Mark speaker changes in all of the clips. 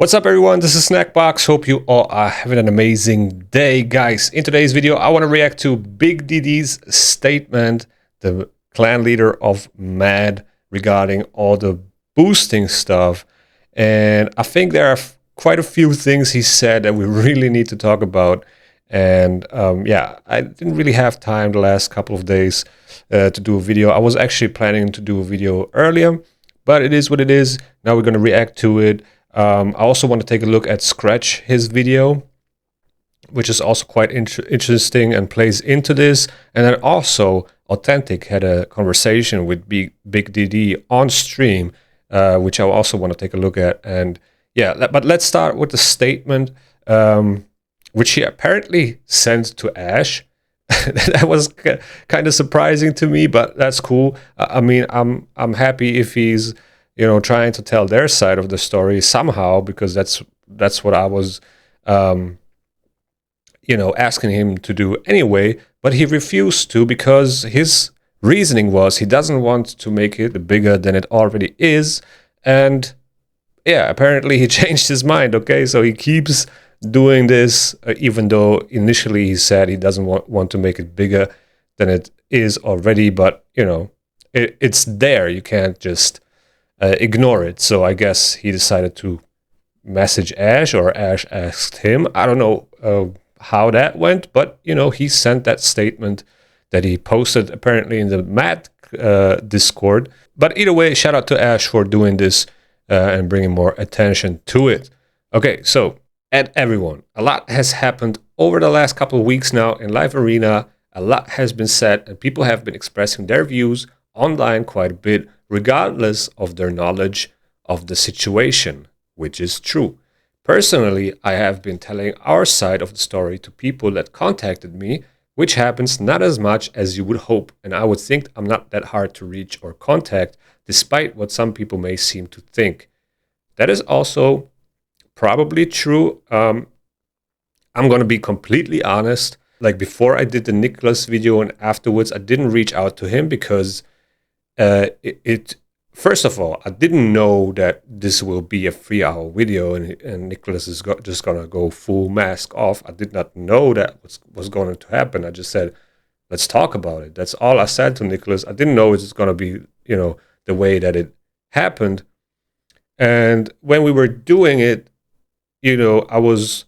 Speaker 1: What's up, everyone? This is Snackbox. Hope you all are having an amazing day, guys. In today's video, I want to react to Big DD's statement, the clan leader of MAD, regarding all the boosting stuff. And I think there are quite a few things he said that we really need to talk about. And yeah, I didn't really have time the last couple of days to do a video. I was actually planning to do a video earlier, but it is what it is. Now we're going to react to it. I also want to take a look at Scratch, his video, which is also quite interesting and plays into this. And then also Authentic had a conversation with Big DD on stream, which I also want to take a look at. And yeah, but let's start with the statement, which he apparently sent to Ash. That was kind of surprising to me, but that's cool. I mean, I'm happy if he's trying to tell their side of the story somehow, because that's what I was, asking him to do anyway. But he refused to, because his reasoning was he doesn't want to make it bigger than it already is. And yeah, apparently he changed his mind. Okay, so he keeps doing this, even though initially he said he doesn't want to make it bigger than it is already. But it's there. You can't just ignore it. So I guess he decided to message Ash, or Ash asked him. I don't know how that went, but he sent that statement that he posted apparently in the MAD Discord. But either way, shout out to Ash for doing this and bringing more attention to it. Okay, so everyone, a lot has happened over the last couple of weeks now in Live Arena. A lot has been said, and people have been expressing their views online quite a bit, regardless of their knowledge of the situation, which is true. Personally, I have been telling our side of the story to people that contacted me, which happens not as much as you would hope, and I would think I'm not that hard to reach or contact, despite what some people may seem to think. That is also probably true. I'm going to be completely honest. Like, before I did the Nicholas video and afterwards, I didn't reach out to him because first of all, I didn't know that this will be a 3-hour video and Nicholas is just gonna go full mask off. I did not know that was going to happen. I just said, let's talk about it. That's all I said to Nicholas. I didn't know it's gonna be the way that it happened. And when we were doing it, I was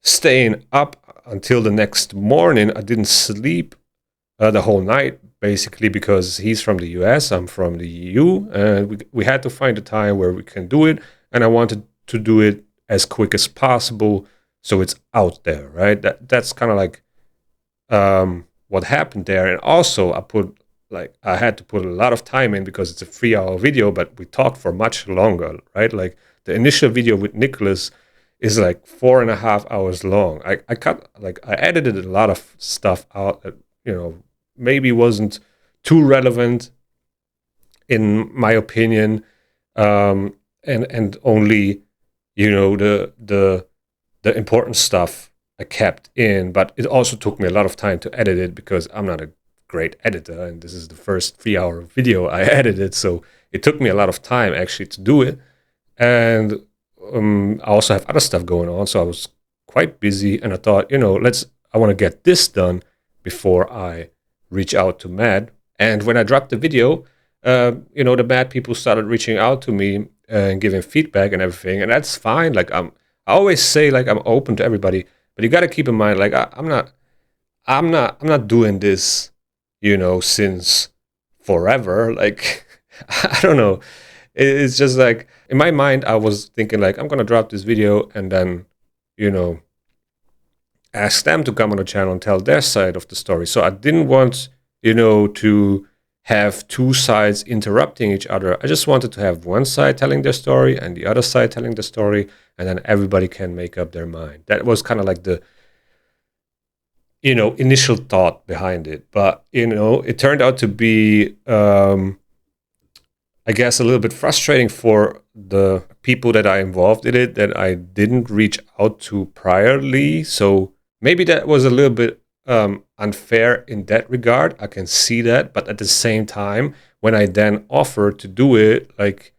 Speaker 1: staying up until the next morning. I didn't sleep the whole night, basically, because he's from the US, I'm from the EU, and we had to find a time where we can do it, and I wanted to do it as quick as possible so it's out there, right? That's kind of like what happened there. And also I had to put a lot of time in because it's a 3-hour video, but we talked for much longer, right? Like, the initial video with Nicholas is like 4.5 hours long. I edited a lot of stuff out that maybe wasn't too relevant in my opinion, and only the important stuff I kept in. But it also took me a lot of time to edit it because I'm not a great editor, and this is the first 3-hour video I edited, so it took me a lot of time actually to do it. And I also have other stuff going on, so I was quite busy, and I thought, I want to get this done before I reach out to MAD. And when I dropped the video, the MAD people started reaching out to me and giving feedback and everything, and that's fine. Like, I always say, like, I'm open to everybody, but you got to keep in mind, like, I'm not doing this, since forever. Like, I don't know. It's just like, in my mind, I was thinking, like, I'm gonna drop this video and then, ask them to come on the channel and tell their side of the story. So I didn't want, to have two sides interrupting each other. I just wanted to have one side telling their story and the other side telling the story, and then everybody can make up their mind. That was kind of like the, initial thought behind it. But, it turned out to be, I guess, a little bit frustrating for the people that are involved in it that I didn't reach out to priorly. So maybe that was a little bit unfair in that regard. I can see that. But at the same time, when I then offered to do it, like,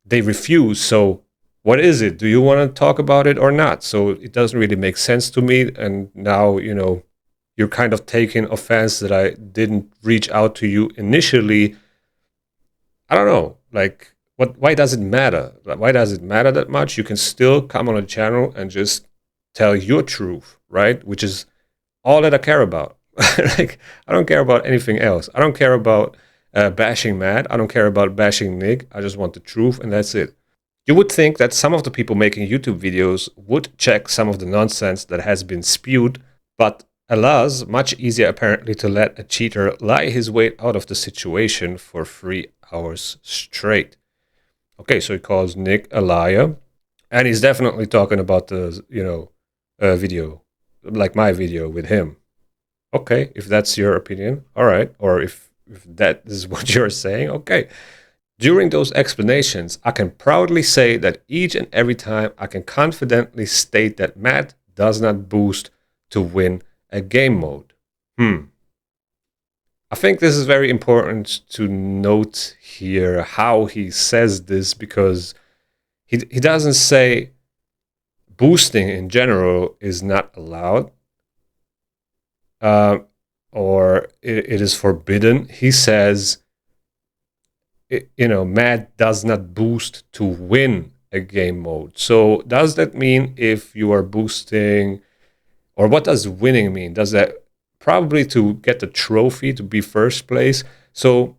Speaker 1: they refuse. So what is it? Do you want to talk about it or not? So it doesn't really make sense to me. And now, you're kind of taking offense that I didn't reach out to you initially. I don't know. Like, why does it matter? Why does it matter that much? You can still come on a channel and just tell your truth, right? Which is all that I care about. Like, I don't care about anything else. I don't care about bashing Matt. I don't care about bashing Nick. I just want the truth, and that's it. You would think that some of the people making YouTube videos would check some of the nonsense that has been spewed, but alas, much easier apparently to let a cheater lie his way out of the situation for 3 hours straight. Okay, so he calls Nick a liar, and he's definitely talking about the, video, like my video with him. Okay, if that's your opinion, all right. Or if that is what you're saying, okay. During those explanations, I can proudly say that each and every time I can confidently state that Matt does not boost to win a game mode. I think this is very important to note here how he says this, because he doesn't say boosting in general is not allowed. Or it is forbidden. He says, Matt does not boost to win a game mode. So does that mean if you are boosting, or what does winning mean? Does that probably to get the trophy, to be first place? So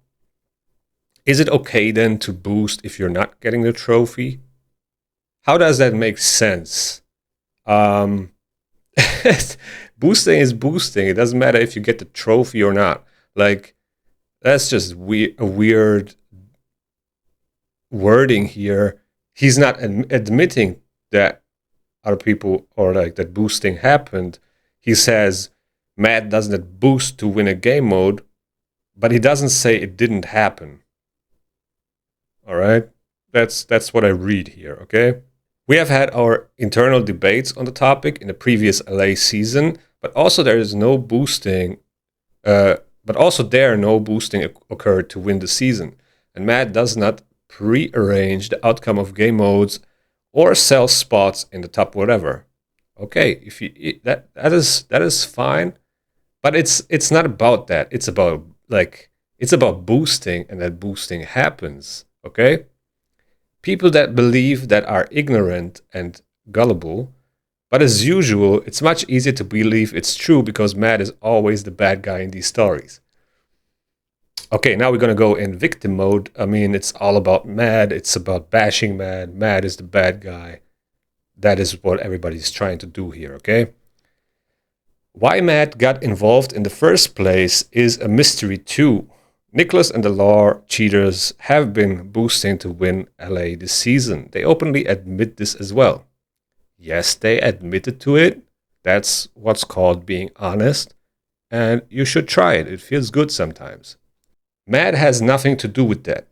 Speaker 1: is it okay then to boost if you're not getting the trophy? How does that make sense? Boosting is boosting. It doesn't matter if you get the trophy or not. Like, that's just a weird wording here. He's not admitting that other people, or like that boosting happened. He says Matt doesn't boost to win a game mode, but he doesn't say it didn't happen. All right? That's what I read here, okay? We have had our internal debates on the topic in the previous LA season, but also there is no boosting. No boosting occurred to win the season, and Matt does not pre-arrange the outcome of game modes or sell spots in the top whatever. Okay, if you that is fine, but it's not about that. It's about boosting, and that boosting happens. Okay. People that believe that are ignorant and gullible, but as usual, it's much easier to believe it's true because Matt is always the bad guy in these stories. Okay, now we're gonna go in victim mode. I mean, it's all about Matt. It's about bashing Matt. Matt is the bad guy. That is what everybody's trying to do here, okay? Why Matt got involved in the first place is a mystery too. Nicholas and the law cheaters have been boosting to win LA this season. They openly admit this as well. Yes, they admitted to it. That's what's called being honest. And you should try it. It feels good sometimes. Matt has nothing to do with that.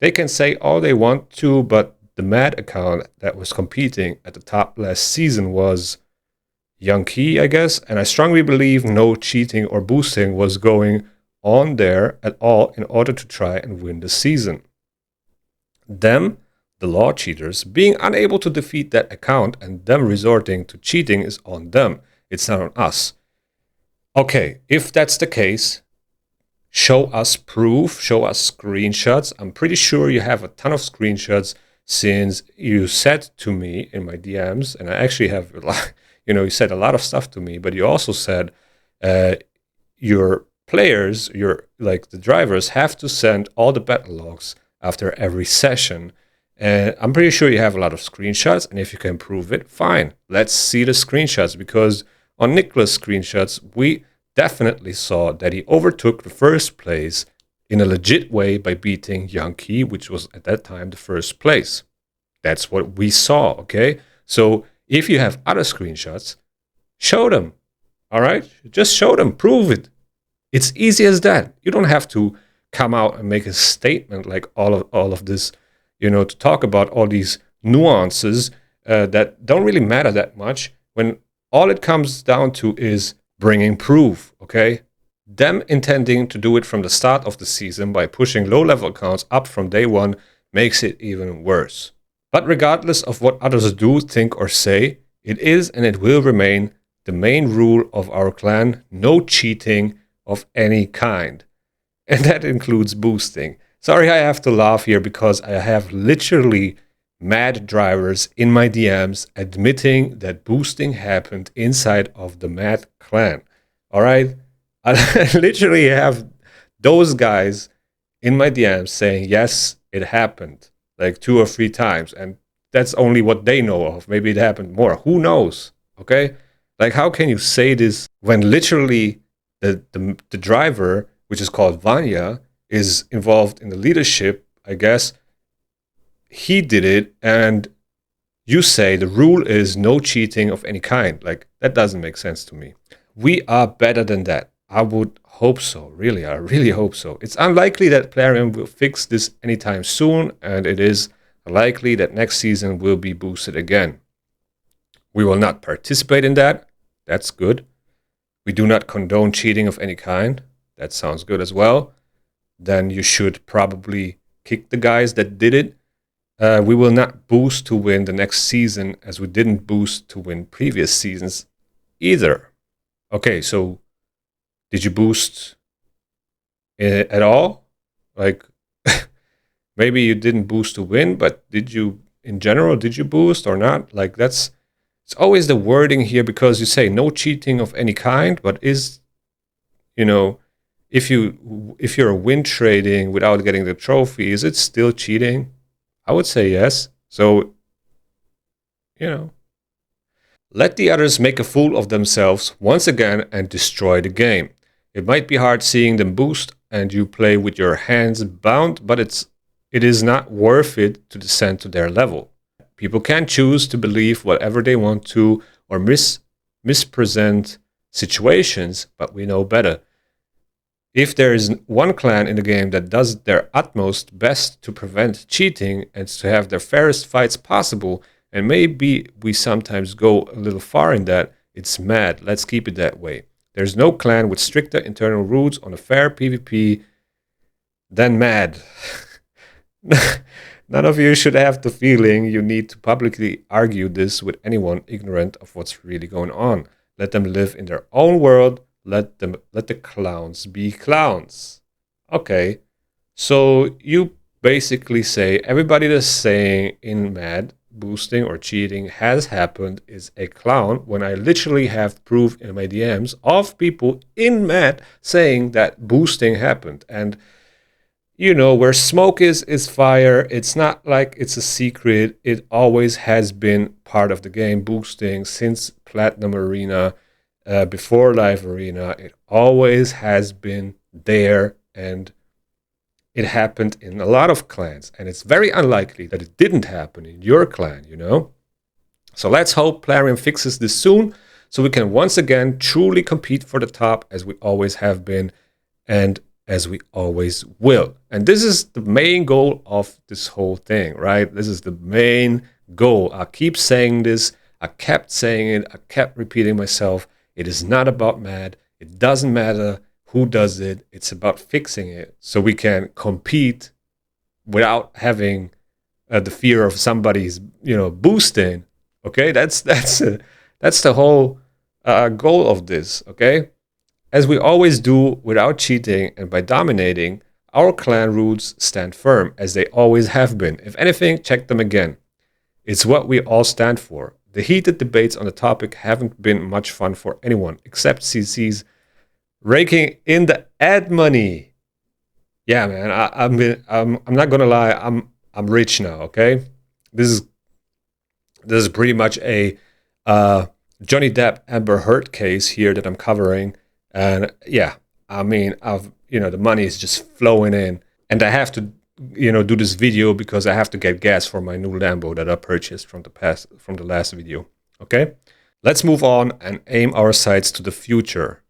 Speaker 1: They can say all they want to, but the Matt account that was competing at the top last season was Yankee, I guess. And I strongly believe no cheating or boosting was going on there at all in order to try and win the season. Them, the law cheaters, being unable to defeat that account and them resorting to cheating is on them. It's not on us. Okay, if that's the case, show us proof, show us screenshots. I'm pretty sure you have a ton of screenshots since you said to me in my DMs, and I actually have, you said a lot of stuff to me, but you also said your players, the drivers, have to send all the battle logs after every session. And I'm pretty sure you have a lot of screenshots, and if you can prove it, fine. Let's see the screenshots, because on Nicholas' screenshots, we definitely saw that he overtook the first place in a legit way by beating Yankee, which was at that time the first place. That's what we saw, okay? So if you have other screenshots, show them, all right? Just show them, prove it. It's easy as that. You don't have to come out and make a statement like all of this, to talk about all these nuances that don't really matter that much, when all it comes down to is bringing proof, okay? Them intending to do it from the start of the season by pushing low-level accounts up from day one makes it even worse. But regardless of what others do, think, or say, it is and it will remain the main rule of our clan: no cheating of any kind. And that includes boosting. Sorry, I have to laugh here because I have literally mad drivers in my DMs admitting that boosting happened inside of the Mad clan. All right? I literally have those guys in my DMs saying, yes, it happened like 2 or 3 times. And that's only what they know of. Maybe it happened more. Who knows? Okay? Like, how can you say this when literally the driver, which is called Vanya, is involved in the leadership, I guess? He did it, and you say the rule is no cheating of any kind. Like, that doesn't make sense to me. We are better than that. I would hope so. Really, I really hope so. It's unlikely that Plarium will fix this anytime soon, and it is likely that next season will be boosted again. We will not participate in that. That's good. We do not condone cheating of any kind. That sounds good as well. Then you should probably kick the guys that did it. We will not boost to win the next season, as we didn't boost to win previous seasons either. Okay, so did you boost at all? Like, maybe you didn't boost to win, but did you, in general, did you boost or not? Like, it's always the wording here, because you say no cheating of any kind, but is, if you're win trading without getting the trophy, is it still cheating? I would say yes. So, let the others make a fool of themselves once again and destroy the game. It might be hard seeing them boost and you play with your hands bound, but it is not worth it to descend to their level. People can choose to believe whatever they want to, or mispresent situations, but we know better. If there is one clan in the game that does their utmost best to prevent cheating and to have their fairest fights possible, and maybe we sometimes go a little far in that, it's Mad. Let's keep it that way. There's no clan with stricter internal rules on a fair PvP than Mad. None of you should have the feeling you need to publicly argue this with anyone ignorant of what's really going on. Let them live in their own world. Let the clowns be clowns. Okay, so you basically say everybody that's saying in Mad boosting or cheating has happened is a clown, when I literally have proof in my DMs of people in Mad saying that boosting happened. And where smoke is fire. It's not like it's a secret. It always has been part of the game, boosting, since Platinum Arena, before Live Arena. It always has been there, and it happened in a lot of clans. And it's very unlikely that it didn't happen in your clan, So let's hope Plarium fixes this soon, so we can once again truly compete for the top, as we always have been, and as we always will. And this is the main goal of this whole thing, right? This is the main goal. I keep saying this. I kept saying it. I kept repeating myself. It is not about Mad. It doesn't matter who does it. It's about fixing it so we can compete without having the fear of somebody's, boosting. Okay, that's the whole goal of this. Okay. As we always do, without cheating and by dominating, our clan roots stand firm, as they always have been. If anything, check them again. It's what we all stand for. The heated debates on the topic haven't been much fun for anyone, except CC's raking in the ad money. Yeah, man, I'm not gonna lie, I'm rich now. Okay, this is pretty much a Johnny Depp Amber Heard case here that I'm covering. And yeah, the money is just flowing in, and I have to, do this video because I have to get gas for my new Lambo that I purchased from the last video. Okay, let's move on and aim our sights to the future.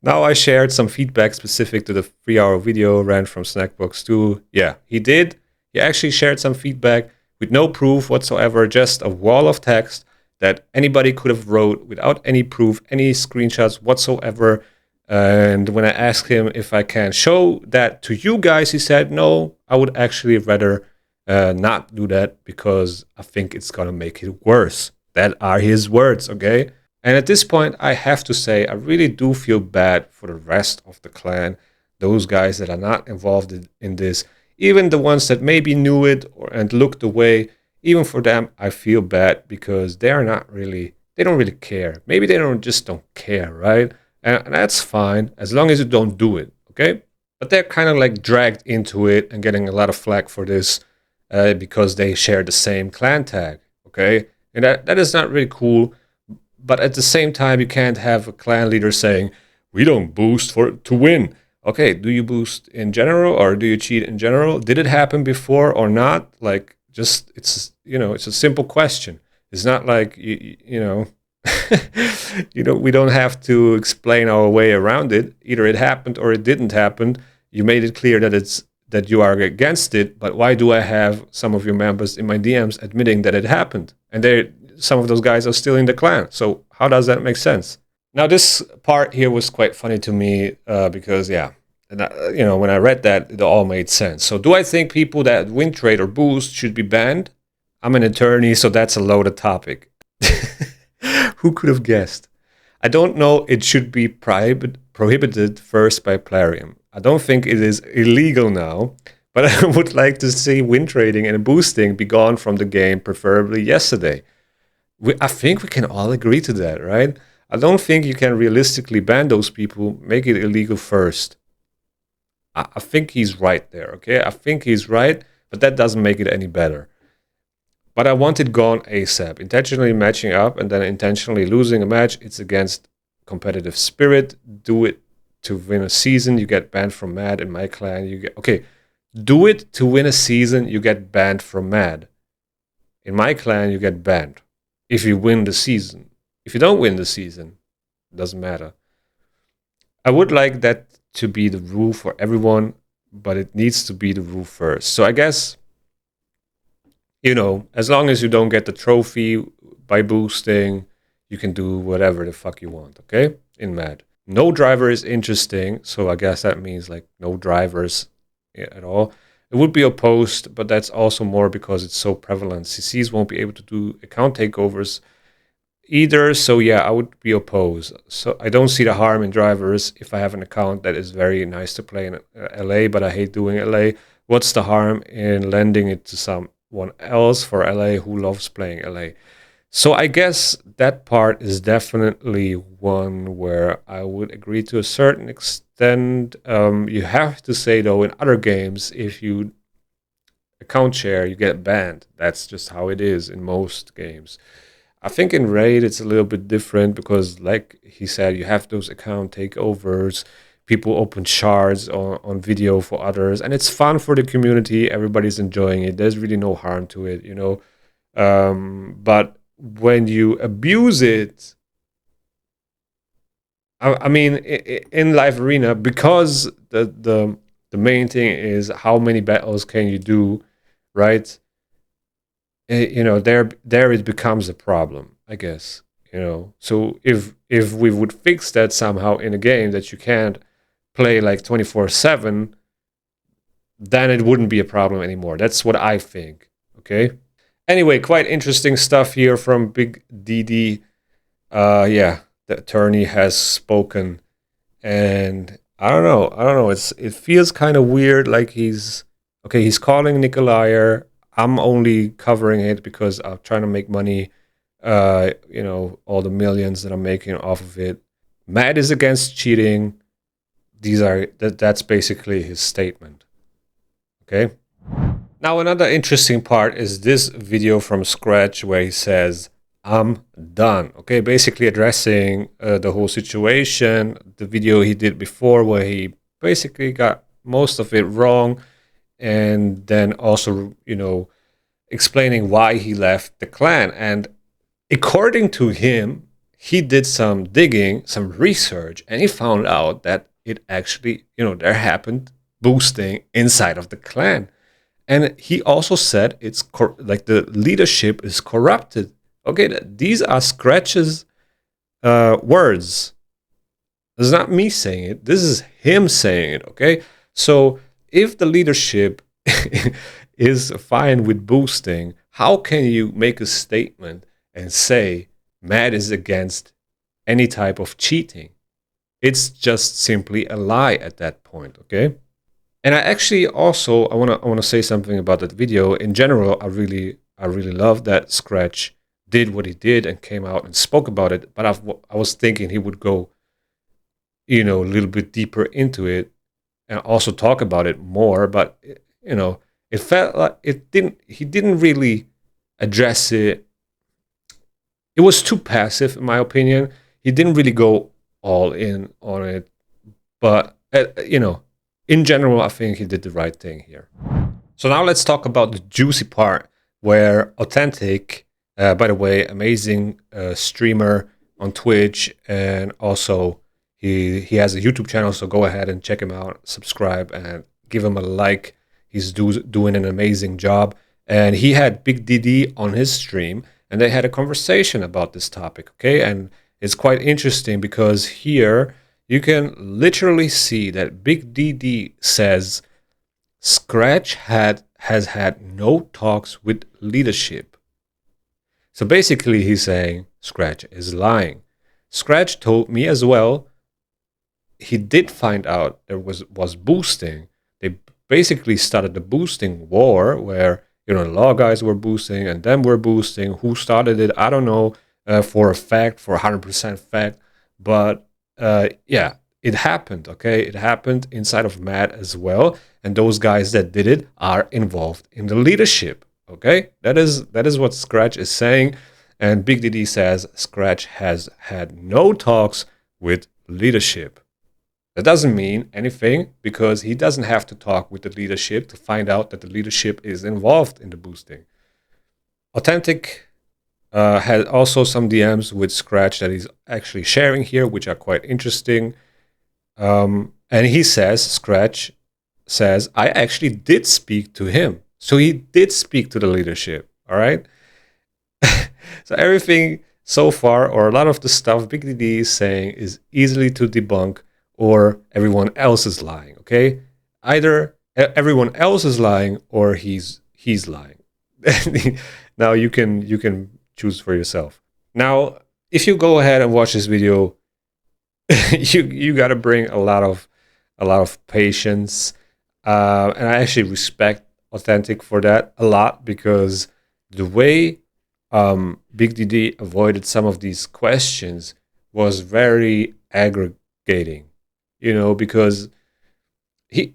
Speaker 1: Now, I shared some feedback specific to the 3-hour video ran from Snackbox too. Yeah, he did. He actually shared some feedback with no proof whatsoever, just a wall of text that anybody could have wrote without any proof, any screenshots whatsoever. And when I asked him if I can show that to you guys, he said, no, I would actually rather not do that because I think it's going to make it worse. That are his words, okay? And at this point, I have to say, I really do feel bad for the rest of the clan, those guys that are not involved in this, even the ones that maybe knew it and looked away. Even for them, I feel bad because they are not really, they don't really care. Maybe they don't care, right? And that's fine as long as you don't do it, okay? But they're kind of like dragged into it and getting a lot of flack for this because they share the same clan tag, okay? And that is not really cool. But at the same time, you can't have a clan leader saying, "We don't boost for to win." Okay, do you boost in general or do you cheat in general? Did it happen before or not? Like, just it's it's a simple question. It's not like we don't have to explain our way around it. Either it happened or it didn't happen. You made it clear that you are against it, but why do I have some of your members in my DMs admitting that it happened? And some of those guys are still in the clan. So how does that make sense? Now, this part here was quite funny to me because, yeah, and when I read that, it all made sense. So do I think people that win trade or boost should be banned? I'm an attorney, so that's a loaded topic. Who could have guessed? I don't know. It should be prohibited first by Plarium. I don't think it is illegal now, but I would like to see win trading and boosting be gone from the game, preferably yesterday. I think we can all agree to that, right? I don't think you can realistically ban those people, make it illegal first. I think he's right there, okay? I think he's right, but that doesn't make it any better. But I want it gone ASAP. Intentionally matching up and then intentionally losing a match, it's against competitive spirit. Do it to win a season, you get banned from Mad. In my clan, you get... Okay, do it to win a season, you get banned from Mad. In my clan, you get banned if you win the season. If you don't win the season, it doesn't matter. I would like that to be the rule for everyone, but it needs to be the rule first. So I guess, as long as you don't get the trophy by boosting, you can do whatever the fuck you want, okay? In Mad. No driver is interesting, so I guess that means like no drivers at all. It would be opposed, but that's also more because it's so prevalent. CCs won't be able to do account takeovers either, so yeah, I would be opposed. So I don't see the harm in drivers if I have an account that is very nice to play in LA, but I hate doing LA. What's the harm in lending it to someone else for LA who loves playing LA? So I guess that part is definitely one where I would agree to a certain extent. You have to say, though, in other games, if you account share, you get banned. That's just how it is in most games. I think in Raid it's a little bit different because, like he said, you have those account takeovers. People open shards on video for others, and it's fun for the community. Everybody's enjoying it. There's really no harm to it, But when you abuse it, I mean, in live arena, because the main thing is how many battles can you do, right? There it becomes a problem, I guess. So if we would fix that somehow in a game that you can't play like 24/7, then it wouldn't be a problem anymore. That's what I think. Okay. Anyway, quite interesting stuff here from Big DD. Yeah, the attorney has spoken, and I don't know. It feels kind of weird. Like he's calling Nick a liar. I'm only covering it because I'm trying to make money. All the millions that I'm making off of it. Matt is against cheating. That's basically his statement. Okay. Now another interesting part is this video from Scratch where he says, "I'm done." Okay, basically addressing the whole situation. The video he did before where he basically got most of it wrong, and then also explaining why he left the clan. And according to him, he did some digging, some research, and he found out that it actually, there happened boosting inside of the clan. And he also said it's like the leadership is corrupted. Okay, these are Scratch's words. This is not me saying it. This is him saying it. Okay. So if the leadership is fine with boosting, how can you make a statement and say Matt is against any type of cheating? It's just simply a lie at that point. Okay. And I actually also I wanna say something about that video. In general, I really love that Scratch did what he did and came out and spoke about it. But I was thinking he would go, a little bit deeper into it and also talk about it more. But it felt like it didn't. He didn't really address it. It was too passive, in my opinion. He didn't really go all in on it. But in general, I think he did the right thing here. So now let's talk about the juicy part where Authentic, by the way, amazing streamer on Twitch, and also he has a YouTube channel, so go ahead and check him out, subscribe, and give him a like. He's doing an amazing job. And he had Big DD on his stream, and they had a conversation about this topic, okay? And it's quite interesting because here you can literally see that Big DD says Scratch has had no talks with leadership. So basically he's saying Scratch is lying. Scratch told me as well he did find out there was boosting. They basically started the boosting war where the law guys were boosting and them were boosting. Who started it? I don't know for a fact, for 100% fact. But yeah, it happened. Okay, it happened inside of Mad as well, and those guys that did it are involved in the leadership. Okay, that is what Scratch is saying, and Big DD says Scratch has had no talks with leadership. That doesn't mean anything because he doesn't have to talk with the leadership to find out that the leadership is involved in the boosting. Authentic had also some DMs with Scratch that he's actually sharing here, which are quite interesting. And he says, Scratch says, I actually did speak to him. So he did speak to the leadership. All right. So everything so far, or a lot of the stuff Big DD is saying, is easily to debunk, or everyone else is lying. Okay, either everyone else is lying or he's lying. Now you can choose for yourself. Now, if you go ahead and watch this video, you got to bring a lot of patience, and I actually respect Authentic for that a lot, because the way Big DD avoided some of these questions was very aggregating, because a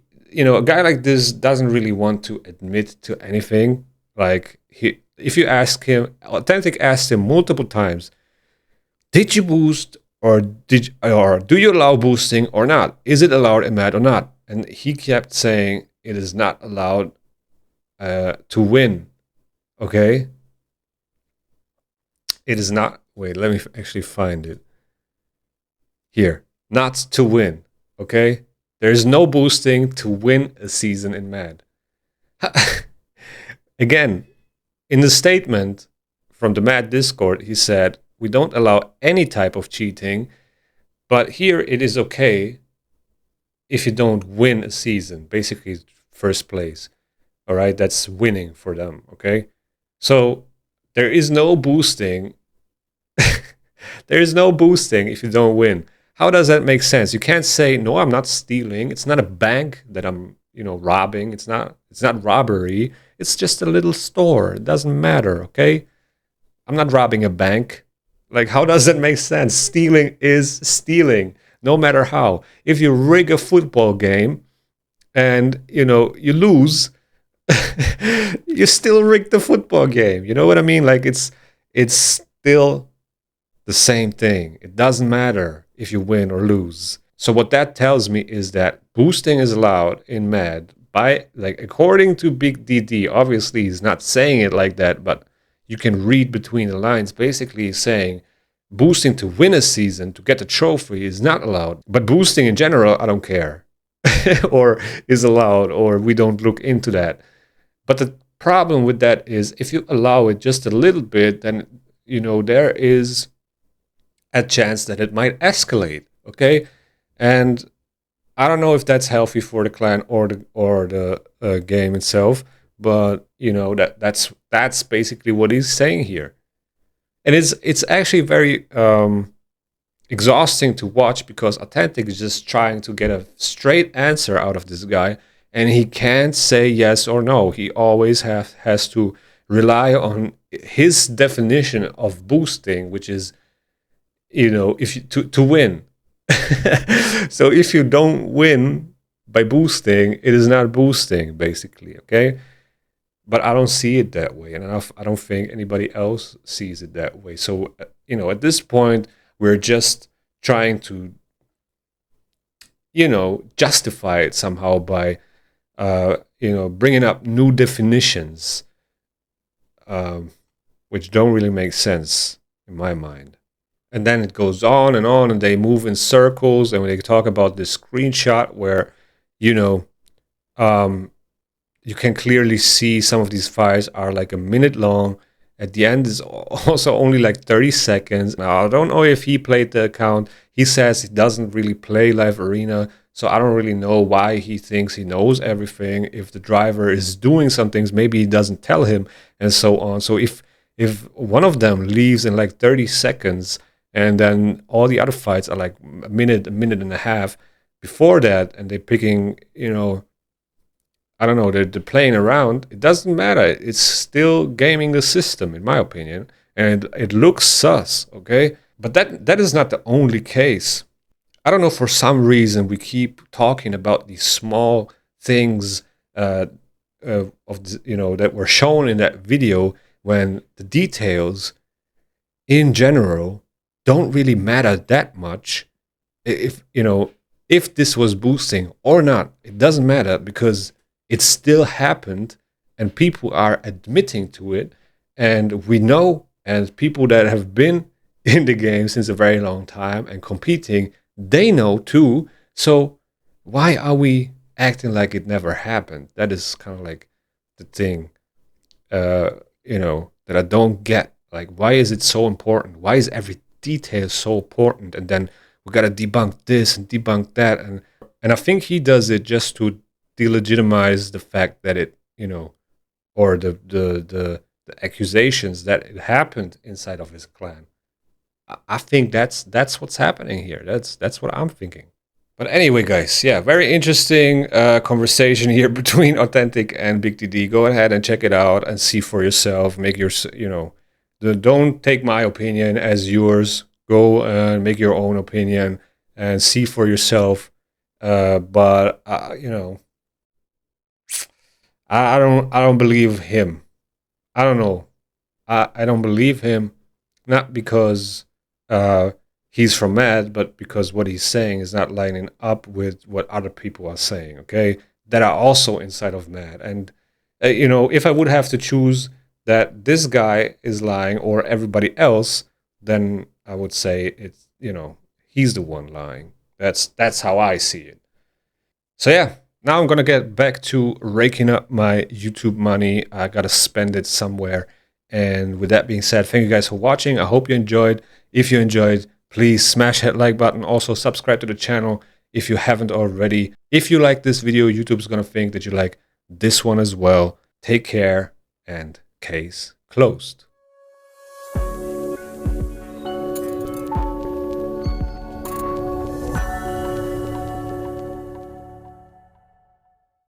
Speaker 1: guy like this doesn't really want to admit to anything. Like if you ask him, Authentic asked him multiple times, did you boost or do you allow boosting or not? Is it allowed in Mad or not? And he kept saying it is not allowed to win. Okay, it is not. Wait, let me actually find it here. Not to win. Okay, there is no boosting to win a season in Mad. Again, in the statement from the Mad Discord, he said, we don't allow any type of cheating, but here it is okay if you don't win a season. Basically, first place. All right, that's winning for them. Okay, so there is no boosting. There is no boosting if you don't win. How does that make sense? You can't say, no, I'm not stealing. It's not a bank that I'm, robbing. It's not robbery. It's just a little store. It doesn't matter, okay? I'm not robbing a bank. Like, how does that make sense? Stealing is stealing, no matter how. If you rig a football game and, you lose, you still rig the football game. You know what I mean? Like, it's still the same thing. It doesn't matter if you win or lose. So what that tells me is that boosting is allowed in Mad by, according to Big DD. Obviously, he's not saying it like that, but you can read between the lines. Basically, he's saying boosting to win a season, to get a trophy, is not allowed. But boosting in general, I don't care, or is allowed, or we don't look into that. But the problem with that is if you allow it just a little bit, then, there is a chance that it might escalate, okay? And I don't know if that's healthy for the clan or the game itself, but you know that's basically what he's saying here, and it's actually very exhausting to watch because Authentic is just trying to get a straight answer out of this guy, and he can't say yes or no. He always has to rely on his definition of boosting, which is, you know, if you to win. So if you don't win by boosting, it is not boosting, basically. Okay, but I don't see it that way, and I don't think anybody else sees it that way. So you know, at this point, we're just trying to, you know, justify it somehow by you know, bringing up new definitions, um, which don't really make sense in my mind. And then it goes on, and they move in circles, and when they talk about this screenshot where, you know, um, you can clearly see some of these files are like a minute long. At the end is also only like 30 seconds. Now, I don't know if he played the account. He says he doesn't really play live arena, so I don't really know why he thinks he knows everything. If the driver is doing some things, maybe he doesn't tell him, and so on. So if one of them leaves in like 30 seconds, and then all the other fights are like a minute and a half before that, and they're picking, you know, I don't know, they're playing around. It doesn't matter. It's still gaming the system, in my opinion, and it looks sus. Okay, but that is not the only case. I don't know. For some reason, we keep talking about these small things of you know, that were shown in that video, when the details in general don't really matter that much. If you know, if this was boosting or not, it doesn't matter because it still happened, and people are admitting to it, and we know, and people that have been in the game since a very long time and competing, they know too. So why are we acting like it never happened? That is kind of like the thing, uh, you know, that I don't get. Like, why is it so important? Why is every detail so important? And then we gotta debunk this and debunk that, and I think he does it just to delegitimize the fact that it, you know, or the accusations that it happened inside of his clan. I think that's what's happening here. That's what I'm thinking. But anyway, guys, yeah, very interesting conversation here between Authentic and Big TD. Go ahead and check it out and see for yourself. Make your, you know, don't take my opinion as yours. Go and make your own opinion and see for yourself. But you know, I don't believe him. I don't know. I don't believe him, not because uh, he's from Mad, but because what he's saying is not lining up with what other people are saying. Okay, that are also inside of Mad, and you know, if I would have to choose that this guy is lying or everybody else, then I would say it's, you know, he's the one lying. That's how I see it. So yeah, now I'm gonna get back to raking up my YouTube money. I gotta spend it somewhere. And with that being said, thank you guys for watching. I hope you enjoyed. If you enjoyed, please smash that like button. Also subscribe to the channel if you haven't already. If you like this video, YouTube's gonna think that you like this one as well. Take care, and case closed.